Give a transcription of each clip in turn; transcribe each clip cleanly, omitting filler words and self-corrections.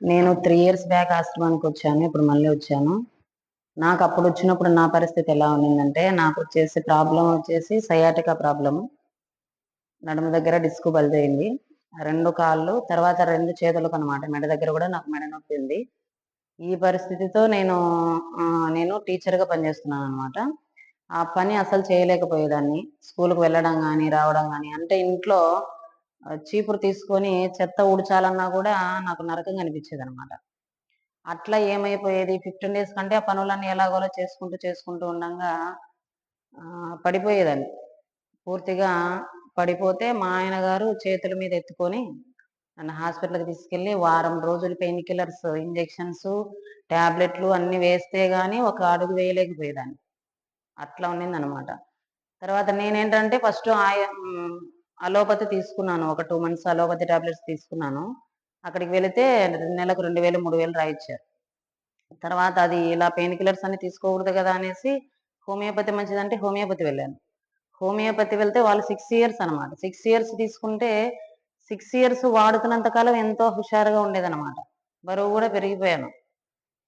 నేను 3 years back ఆశ్రమానికి వచ్చాను. ఇప్పుడు మళ్ళీ వచ్చాను. నాకు అప్పుడు వచ్చినప్పుడు నా పరిస్థితి ఎలా ఉన్నిందంటే, నాకొచ్చేసి ప్రాబ్లమ్ వచ్చేసి సయాటికా ప్రాబ్లము. నడుము దగ్గర డిస్క్ బల్జ్ అయింది. 2 కాళ్ళు, తర్వాత 2 చేతులకనమాట. మెడ దగ్గర గూడా నాకు మెడ నొప్పి ఉంది. ఈ పరిస్థితితో నేను టీచర్‌గా పనిచేస్తున్నాననమాట. ఆ పని అసలు చేయలేకపోయేదాన్ని. స్కూలుకి వెళ్ళడం గాని, రావడం గాని, అంటే ఇంట్లో చీపురు తీసుకొని చెత్త ఊడ్చాలన్నా గూడా నాకు నరకంగా అనిపిచ్చేదనమాట. అట్లా ఏమైపోయేది 15 డేస్ కంటే ఆ పనులన్నీ ఎలాగోలా చేసుకుంటూ ఉండంగా పడిపోయేదాన్ని. పూర్తిగా పడిపోతే మా ఆయన గారు చేతుల మీద ఎత్తుకొని నన్ను హాస్పిటల్‌కి తీసుకెళ్ళి వారం రోజులు పెయిన్ కిల్లర్స్, ఇంజెక్షన్స్, టాబ్లెట్లు అన్నీ వేస్తే గాని ఒక అడుగు వేయలేకపోయేదాన్ని. అట్లా ఉన్నిందనమాట. తర్వాత నేనేంటంటే ఫస్ట్ అలోపతి తీసుకున్నాను. ఒక 2 మంత్స్ అలోపతి టాబ్లెట్స్ తీసుకున్నాను. అక్కడికి వెళితే నెలకు 2000, 3000 రాయిచ్చారు. తర్వాత అది ఇలా పెయిన్ కిల్లర్స్ అన్ని తీసుకోకూడదు గదా! అనేసి హోమియోపతి మంచిదంటే హోమియోపతి వెళ్ళాను. హోమియోపతి వెళ్తే వాళ్ళు 6 ఇయర్స్ అనమాట. 6 ఇయర్స్ తీసుకుంటే 6 ఇయర్స్ వాడుతున్నంత కాలం ఎంతో హుషారుగా ఉండేదనమాట. బరువు గూడా పెరిగిపోయాను.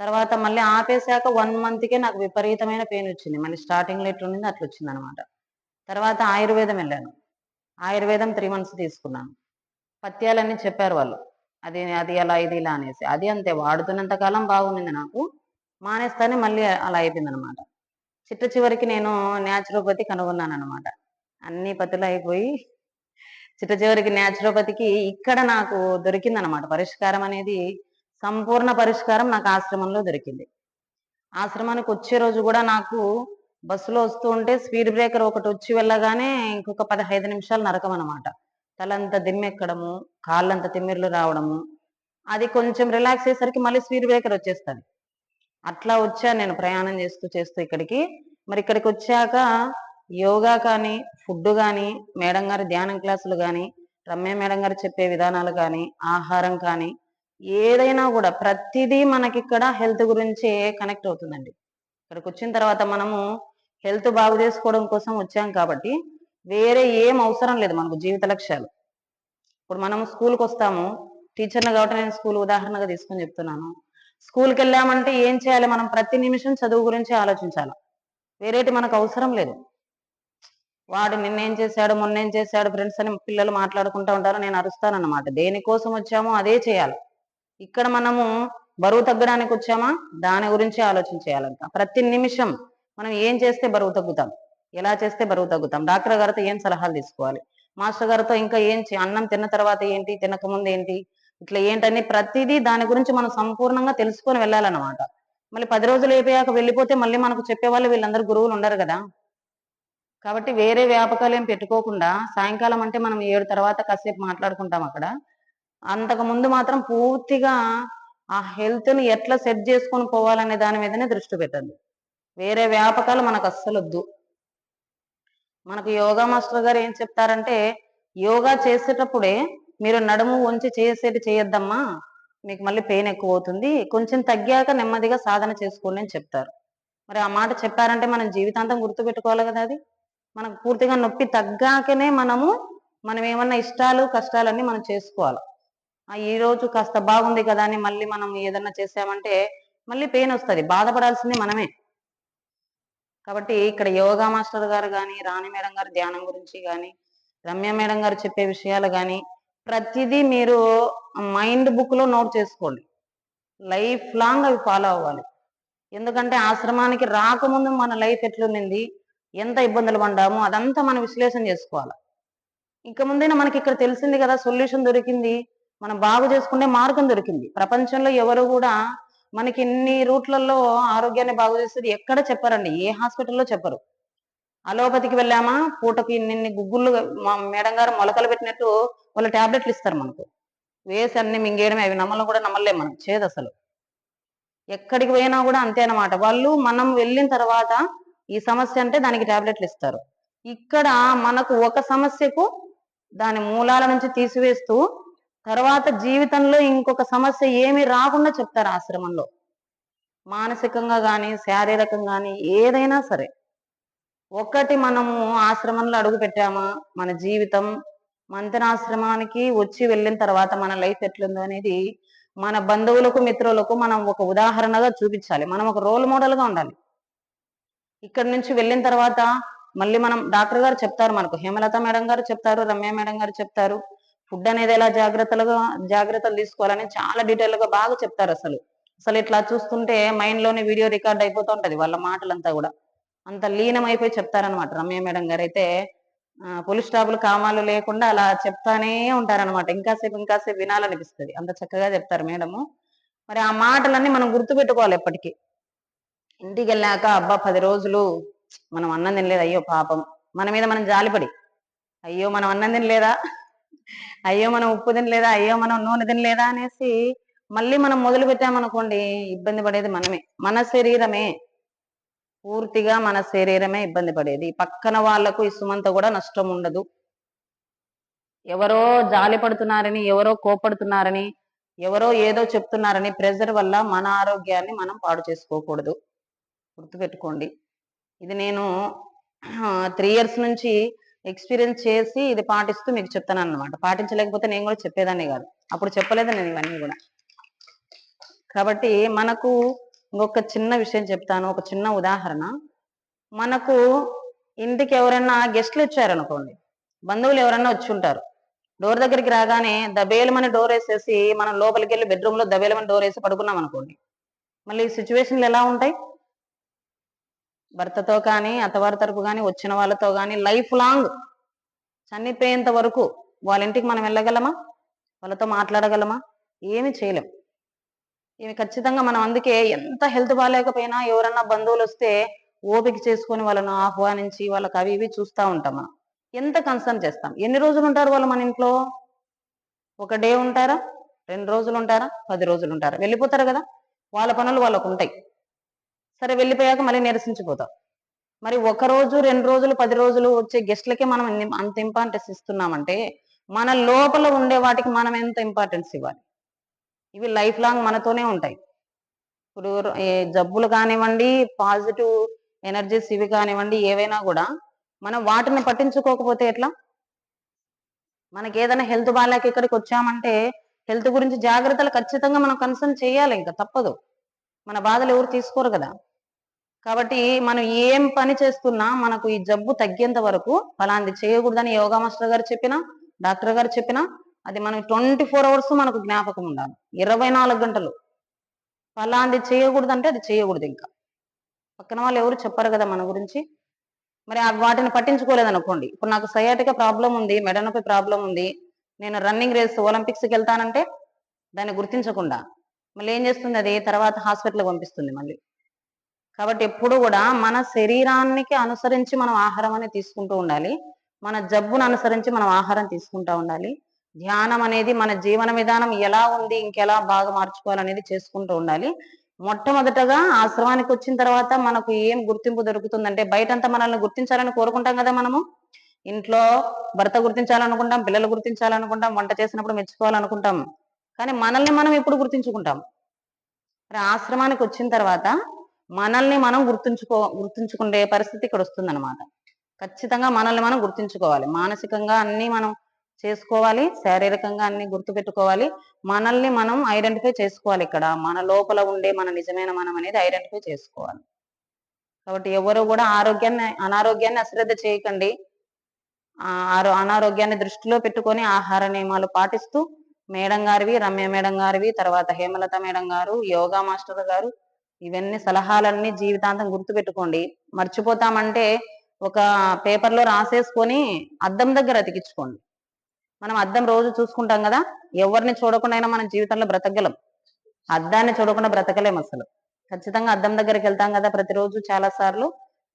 తర్వాత మళ్ళీ ఆపేసాక 1 మంత్‌కే నాకు విపరీతమైన పెయినొచ్చింది. మళ్ళీ స్టార్టింగ్‌లో ఎట్లుండిందో అట్లొచ్చిందనమాట. తర్వాత ఆయుర్వేదం ఎళ్ళాను. ఆయుర్వేదం 3 మంత్స్ తీసుకున్నాను. పథ్యాలన్నీ చెప్పారు వాళ్ళు. అది అది అలా, ఇది ఇలా అనేసి. అది అంతే వాడుతున్నంత కాలం బాగుండింది నాకు. మానేస్తానే మళ్ళీ అలా అయిపోయిందనమాట. చిట్ట చివరికి నేను న్యాచురోపతి కనుగొన్నాననమాట. అన్ని పతులయిపోయి చిట్ట చివరికి న్యాచురోపతికి ఇక్కడ నాకు దొరికిందనమాట. పరిష్కారం అనేది సంపూర్ణ పరిష్కారం నాకు ఆశ్రమంలో దొరికింది. ఆశ్రమానికి వచ్చే రోజు గూడా నాకు బస్సులో వస్తూ ఉంటే స్పీడ్ బ్రేకర్ ఒకటొచ్చి వెళ్ళగానే ఇంకొక 15 నిమిషాలు నరకమనమాట. తలంతా దిమ్మెక్కడము, కాళ్ళంతా తిమ్మిర్లు రావడము. అది కొంచెం రిలాక్స్ అయ్యేసరికి మళ్ళీ స్పీడ్ బ్రేకర్ వచ్చేస్తది. అట్లా వచ్చాను నేను ప్రయాణం చేస్తూ ఇక్కడికి. మరి ఇక్కడికొచ్చాక యోగా కానీ, ఫుడ్ గానీ, మేడం గారి ధ్యానం క్లాసులు గానీ, రమ్య మేడం గారు చెప్పే విధానాలు గానీ, ఆహారం కానీ, ఏదైనా గూడా ప్రతిదీ మనకిక్కడ హెల్త్ గురించే కనెక్ట్ అవుతుందండి. ఇక్కడికొచ్చిన తర్వాత మనము హెల్త్ బాగు జేసుకోవడం కోసం వచ్చాం కాబట్టి, వేరే ఏం అవసరం లేదు మనకు జీవిత లక్ష్యాలు. ఇప్పుడు మనం స్కూలుకొస్తాము. టీచర్‌ని కాబట్టి నేను స్కూల్ ఉదాహరణగా తీసుకొని చెప్తున్నాను. స్కూలుకెళ్ళామంటే ఏం చేయాలి మనం? ప్రతి నిమిషం చదువు గురించే ఆలోచించాల. వేరేటి మనకు అవసరం లేదు. వాడు నిన్నేం చేశాడు, మొన్నేం చేశాడు ఫ్రెండ్స్ అని పిల్లలు మాట్లాడుకుంటా ఉంటారు. నేను అరుస్తానన్నమాట. దేనికోసం వచ్చామో అదే చేయాలి. ఇక్కడ మనము బరువు తగ్గడానికి వచ్చామా? దాని గురించే ఆలోచించేయాలంట. ప్రతి నిమిషం మనం ఏం చేస్తే బరువు తగ్గుతాం? ఎలా చేస్తే బరువు తగ్గుతాం? డాక్టర్ గారితో ఏం సలహాలు తీసుకోవాలి? మాస్టర్ గారితో ఇంకా అన్నం తిన్న తర్వాత ఏంటి? తినకముందు ఏంటి? ఇట్లా ఏంటని ప్రతిదీ దాని గురించి మనం సంపూర్ణంగా తెలుసుకొని వెళ్ళాలన్నమాట. మళ్ళీ 10 రోజులు అయిపోయాక వెళ్ళిపోతే మళ్ళీ మనకు చెప్పేవాళ్ళు వీళ్ళందరూ గురువులు ఉండరు గదా! కాబట్టి వేరే వ్యాపకాలేం పెట్టుకోకుండా సాయంకాలం అంటే మనం 7 తర్వాత కాసేపు మాట్లాడుకుంటాం అక్కడ. అంతకుముందు మాత్రం పూర్తిగా ఆ హెల్త్‌ని ఎట్లా సెట్ చేసుకొని పోవాలనే దాని మీదనే దృష్టి పెట్టండి. వేరే వ్యాపకాలు మనకస్సలొద్దు. మనకు యోగా మాస్టర్ గారు ఏం చెప్తారంటే, యోగా చేసేటప్పుడే మీరు నడుము వంచి చేయొద్దమ్మా. మీకు మళ్ళీ పెయిన్ ఎక్కువవుతుంది. కొంచెం తగ్గాక నెమ్మదిగా సాధన చేసుకోండి అని చెప్తారు. మరి ఆ మాట చెప్పారంటే మనం జీవితాంతం గుర్తుపెట్టుకోవాలి గదా అది. మనకు పూర్తిగా నొప్పి తగ్గాకనే మనం ఏమన్నా ఇష్టాలు, కష్టాలన్నీ మనం చేసుకోవాలి. ఈరోజు కాస్త బాగుంది కదా అని మళ్ళీ మనం ఏదన్నా చేసామంటే మళ్ళీ పెయినొస్తది. బాధపడాల్సింది మనమే. కాబట్టి ఇక్కడ యోగా మాస్టర్ గారు గాని, రాణి మేడం గారు ధ్యానం గురించి గాని, రమ్య మేడం గారు చెప్పే విషయాలు గాని, ప్రతిదీ మీరు మైండ్ బుక్‌లో నోట్ చేసుకోండి. లైఫ్ లాంగ్ అవి ఫాలో అవ్వాలి. ఎందుకంటే ఆశ్రమానికి రాకముందు మన లైఫ్ ఎట్లుండింది? ఎంత ఇబ్బందులు పడ్డాము? అదంతా మనం విశ్లేషణ చేసుకోవాల. ఇక ముందైనా మనకిక్కడ తెలిసింది గదా! సొల్యూషన్ దొరికింది. మనం బాగు చేసుకునే మార్గం దొరికింది. ప్రపంచంలో ఎవరు గూడా మనకి ఇన్ని రూట్‌లలో ఆరోగ్యాన్ని బాగు చేసేది ఎక్కడ చెప్పరండి. ఏ హాస్పిటల్‌లో చెప్పరు. అలోపతికి వెళ్ళామా, పూటకి ఇన్నిన్ని గుగ్గుళ్ళు మేడం గారు మొలకలు పెట్టినట్టు వాళ్ళు టాబ్లెట్‌లు ఇస్తారు మనకు. వేసి అన్ని మింగేయడమే. అవి నమ్మలం కూడా నమ్మలేం మనం. చేదసలు. ఎక్కడికి పోయినా గూడా అంతే అన్నమాట. మనం వెళ్ళిన తర్వాత ఈ సమస్య అంటే దానికి టాబ్లెట్‌లు ఇస్తారు. ఇక్కడ మనకు ఒక సమస్యకు దాని మూలాల నుంచి తీసివేస్తూ, తర్వాత జీవితంలో ఇంకొక సమస్య ఏమి రాకుండా చెప్తారు ఆశ్రమంలో. మానసికంగా గాని, శారీరకంగా గాని ఏదైనా సరే. ఒకటి మనము ఆశ్రమంలో అడుగుపెట్టామా, మన జీవితం మంతెనాశ్రమానికి వచ్చి వెళ్ళిన తర్వాత మన లైఫ్ ఎట్లుందో అనేది మన బంధువులకు మిత్రులకు మనం ఒక ఉదాహరణగా చూపించాలి, మనం ఒక రోల్ మోడల్ గా ఉండాలి. ఇక్కడ నుంచి వెళ్ళిన తర్వాత మళ్ళీ మనం డాక్టర్ గారు చెప్తారు, మనకు హేమలత మేడం గారు చెప్తారు, రమ్య మేడం గారు చెప్తారు, ఫుడ్ అనేది ఎలా జాగ్రత్తలు తీసుకోవాలని చాలా డీటెయిల్ గా బాగా చెప్తారు. అసలు అసలు ఇట్లా చూస్తుంటే మైండ్ లోనే వీడియో రికార్డ్ అయిపోతూ ఉంటది వాళ్ళ మాటలంతా కూడా. అంత లీనమైపోయి చెప్తారనమాట రమ్య మేడం గారు అయితే. పులి స్టాపులు కామాలు లేకుండా అలా చెప్తానే ఉంటారనమాట. ఇంకాసేపు వినాలనిపిస్తుంది, అంత చక్కగా చెప్తారు మేడము. మరి ఆ మాటలన్నీ మనం గుర్తుపెట్టుకోవాలి ఎప్పటికీ. ఇంటికి వెళ్ళాక అబ్బా 10 రోజులు మనం అన్నం తినలేదు, అయ్యో పాపం, మన మీద మనం జాలిపడి, అయ్యో మనం అన్నం తినలేదా, అయ్యో మనం ఉప్పు తినలేదా, అయ్యో మనం నూనె తినలేదా అనేసి మళ్ళీ మనం మొదలు పెట్టామనుకోండి, ఇబ్బంది పడేది మనమే, మన శరీరమే, పూర్తిగా మన శరీరమే ఇబ్బంది పడేది. పక్కన వాళ్లకు ఇసుమంత కూడా నష్టం ఉండదు. ఎవరో జాలి పడుతున్నారని, ఎవరో కోపడుతున్నారని, ఎవరో ఏదో చెప్తున్నారని ప్రెజర్ వల్ల మన ఆరోగ్యాన్ని మనం పాడు చేసుకోకూడదు, గుర్తుపెట్టుకోండి. ఇది నేను 3 ఇయర్స్ నుంచి ఎక్స్పీరియన్స్ చేసి ఇది పాటిస్తూ మీకు చెప్తాను అన్నమాట. పాటించలేకపోతే నేను కూడా చెప్పేదాన్ని కాదు, అప్పుడు చెప్పలేదు నేను ఇవన్నీ కూడా. కాబట్టి మనకు ఇంకొక చిన్న విషయం చెప్తాను, ఒక చిన్న ఉదాహరణ. మనకు ఇంటికి ఎవరైనా గెస్ట్లు వచ్చారనుకోండి, బంధువులు ఎవరన్నా వచ్చి ఉంటారు, డోర్ దగ్గరికి రాగానే దబేలమని డోర్ వేసేసి మనం లోపలికి వెళ్ళి బెడ్రూమ్ లో దబేలమని డోర్ వేసి పడుకున్నాం అనుకోండి, మళ్ళీ సిచ్యువేషన్లు ఎలా ఉంటాయి? భర్తతో కానీ, అత్తవారి తరపు కానీ, వచ్చిన వాళ్ళతో కానీ లైఫ్ లాంగ్ చనిపోయేంత వరకు వాళ్ళ ఇంటికి మనం వెళ్ళగలమా? వాళ్ళతో మాట్లాడగలమా? ఏమి చేయలేం. ఇవి ఖచ్చితంగా మనం అందుకే ఎంత హెల్త్ బాగాలేకపోయినా ఎవరన్నా బంధువులు వస్తే ఓపిక చేసుకొని వాళ్ళను ఆహ్వానించి వాళ్ళకి అవి ఇవి చూస్తూ ఉంటాం. మనం ఎంత కన్సర్న్ చేస్తాం. ఎన్ని రోజులు ఉంటారు వాళ్ళు మన ఇంట్లో? ఒక డే ఉంటారా, 2 రోజులు ఉంటారా, 10 రోజులు ఉంటారా, వెళ్ళిపోతారు కదా. వాళ్ళ పనులు వాళ్ళకు ఉంటాయి. సరే వెళ్ళిపోయాక మళ్ళీ నిరసించిపోతాం. మరి 1 రోజు 2 రోజులు 10 రోజులు వచ్చే గెస్ట్లకే మనం అంత ఇంపార్టెన్స్ ఇస్తున్నామంటే మన లోపల ఉండే వాటికి మనం ఎంత ఇంపార్టెన్స్ ఇవ్వాలి? ఇవి లైఫ్ లాంగ్ మనతోనే ఉంటాయి. ఇప్పుడు జబ్బులు కానివ్వండి, పాజిటివ్ ఎనర్జీస్ ఇవి కానివ్వండి, ఏవైనా కూడా మనం వాటిని పట్టించుకోకపోతే ఎట్లా? మనకి ఏదైనా హెల్త్ బాగాలేక ఇక్కడికి వచ్చామంటే హెల్త్ గురించి జాగ్రత్తలు ఖచ్చితంగా మనం కన్సర్న్ చేయాలి, ఇంకా తప్పదు. మన బాధలు ఎవరు తీసుకోరు కదా. కాబట్టి మనం ఏం పని చేస్తున్నా మనకు ఈ జబ్బు తగ్గేంత వరకు ఫలాంది చేయకూడదని యోగా మాస్టర్ గారు చెప్పినా, డాక్టర్ గారు చెప్పినా అది మనం 24 అవర్స్ మనకు జ్ఞాపకం ఉండాలి, 24 గంటలు. ఫలాంది చేయకూడదంటే అది చేయకూడదు. ఇంకా పక్కన వాళ్ళు ఎవరు చెప్పరు కదా మన గురించి. మరి వాటిని పట్టించుకోలేదనుకోండి, ఇప్పుడు నాకు సయాటిక ప్రాబ్లం ఉంది, మెడనొప్పి ప్రాబ్లం ఉంది, నేను రన్నింగ్ రేస్ ఒలింపిక్స్కి వెళ్తానంటే దాన్ని గుర్తించకుండా మళ్ళీ ఏం చేస్తుంది? అది తర్వాత హాస్పిటల్కి పంపిస్తుంది మళ్ళీ. కాబట్టి ఎప్పుడు కూడా మన శరీరానికి అనుసరించి మనం ఆహారం అనేది తీసుకుంటూ ఉండాలి, మన జబ్బును అనుసరించి మనం ఆహారం తీసుకుంటూ ఉండాలి. ధ్యానం అనేది మన జీవన విధానం ఎలా ఉంది, ఇంకెలా బాగా మార్చుకోవాలనేది చేసుకుంటూ ఉండాలి. మొట్టమొదటగా ఆశ్రమానికి వచ్చిన తర్వాత మనకు ఏం గుర్తింపు దొరుకుతుందంటే, బయటంతా మనల్ని గుర్తించాలని కోరుకుంటాం కదా మనము. ఇంట్లో భర్త గుర్తించాలనుకుంటాం, పిల్లలు గుర్తించాలనుకుంటాం, వంట చేసినప్పుడు మెచ్చుకోవాలనుకుంటాం, కానీ మనల్ని మనం ఎప్పుడు గుర్తించుకుంటాం? మరి ఆశ్రమానికి వచ్చిన తర్వాత మనల్ని మనం గుర్తుంచుకునే పరిస్థితి ఇక్కడ వస్తుందన్నమాట. ఖచ్చితంగా మనల్ని మనం గుర్తించుకోవాలి, మానసికంగా అన్ని మనం చేసుకోవాలి, శారీరకంగా అన్ని గుర్తుపెట్టుకోవాలి, మనల్ని మనం ఐడెంటిఫై చేసుకోవాలి. ఇక్కడ మన లోపల ఉండే మన నిజమైన మనం అనేది ఐడెంటిఫై చేసుకోవాలి. కాబట్టి ఎవరు కూడా అనారోగ్యాన్ని అశ్రద్ధ చేయకండి. అనారోగ్యాన్ని దృష్టిలో పెట్టుకొని ఆహార నియమాలు పాటిస్తూ మేడం గారివి, రమ్య మేడం గారివి, తర్వాత హేమలత మేడం గారు, యోగా మాస్టర్ గారు, ఇవన్నీ సలహాలన్నీ జీవితాంతం గుర్తుపెట్టుకోండి. మర్చిపోతామంటే ఒక పేపర్లో రాసేసుకొని అద్దం దగ్గర అతికించుకోండి. మనం అద్దం రోజు చూసుకుంటాం కదా, ఎవరిని చూడకుండా అయినా మన జీవితంలో బ్రతకగలం, అద్దాన్ని చూడకుండా బ్రతకలేం అసలు. ఖచ్చితంగా అద్దం దగ్గరికి వెళ్తాం కదా ప్రతిరోజు చాలా సార్లు,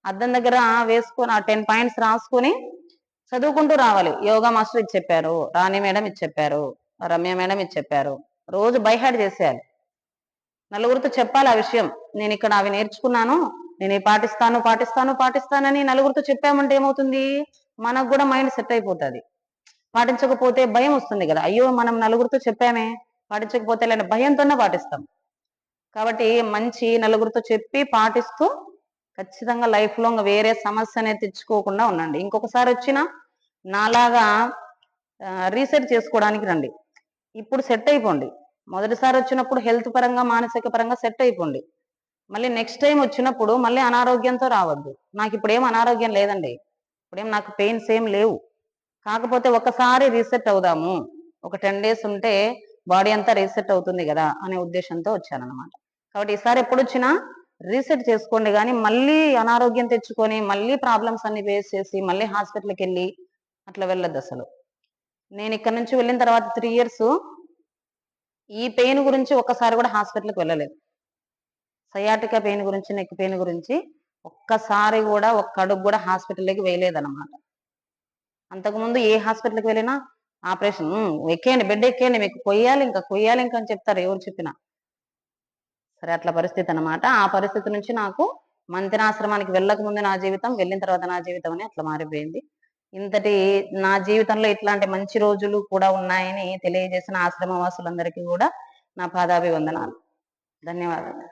అద్దం దగ్గర వేసుకొని ఆ 10 పాయింట్స్ రాసుకొని చదువుకుంటూ రావాలి. యోగా మాస్టర్ ఇది చెప్పారు, రాణి మేడం ఇది చెప్పారు, రమ్య మేడం ఇది చెప్పారు, రోజు బైహార్ట్ చేసేయాలి. నలుగురితో చెప్పాలి ఆ విషయం, నేను ఇక్కడ అవి నేర్చుకున్నాను, నేను పాటిస్తానని నలుగురితో చెప్పామంటే ఏమవుతుంది? మనకు కూడా మైండ్ సెట్ అయిపోతుంది. పాటించకపోతే భయం వస్తుంది కదా, అయ్యో మనం నలుగురితో చెప్పామే, పాటించకపోతే లేని భయంతోనే పాటిస్తాం. కాబట్టి మంచి నలుగురితో చెప్పి పాటిస్తూ ఖచ్చితంగా లైఫ్ లో వేరే సమస్య అనేది తెచ్చుకోకుండా ఉండండి. ఇంకొకసారి వచ్చినా నాలాగా రీసెట్ చేసుకోవడానికి రండి. ఇప్పుడు సెట్ అయిపోండి, మొదటిసారి వచ్చినప్పుడు హెల్త్ పరంగా మానసిక పరంగా సెట్ అయిపోండి. మళ్ళీ నెక్స్ట్ టైం వచ్చినప్పుడు మళ్ళీ అనారోగ్యంతో రావద్దు. నాకు ఇప్పుడేం అనారోగ్యం లేదండి. ఇప్పుడేం నాకు పెయిన్స్ ఏం లేవు. కాకపోతే ఒకసారి రీసెట్ అవుదాము. ఒక 10 డేస్ ఉంటే బాడీ అంతా రీసెట్ అవుతుంది గదా! అనే ఉద్దేశంతో వచ్చాననమాట. కాబట్టి ఈసారి ఎప్పుడొచ్చినా రీసెట్ చేసుకోండి గానీ, మళ్ళీ అనారోగ్యం తెచ్చుకొని, మళ్ళీ ప్రాబ్లమ్స్ అన్ని ఫేస్ చేసి, మళ్ళీ హాస్పిటల్‌కెళ్ళి అట్లా వెళ్ళొద్దసలు. నేనిక్కడి నుంచి వెళ్ళిన తర్వాత 3 ఇయర్స్ ఈ పెయిన్ గురించి ఒక్కసారి గూడా హాస్పిటల్‌కి వెళ్ళలేదు. సయాటికా పెయిన్ గురించి, నెక్ పెయిన్ గురించి ఒక్కసారి గూడా, ఒక్క అడుగు గూడా హాస్పిటల్‌లోకి వేయలేదనమాట. అంతకుముందు ఏ హాస్పిటల్‌కి వెళ్ళినా ఆపరేషన్ ఎక్కేయండి, బెడ్ ఎక్కేయండి, మీకు కొయ్యాలింక అని చెప్తారు ఎవరు చెప్పినా. సరే అట్లా పరిస్థితి అనమాట. ఆ పరిస్థితి నుంచి నాకు మంతెనాశ్రమానికి వెళ్ళకముందు నా జీవితం, వెళ్ళిన తర్వాత నా జీవితం అని అట్లా మారిపోయింది. ఇంతటి నా జీవితంలో ఇట్లాంటి మంచి రోజులు కూడా ఉన్నాయని తెలియజేసిన ఆశ్రమవాసులందరికీ గూడా నా పాదాభివందనాలు. ధన్యవాదాలు.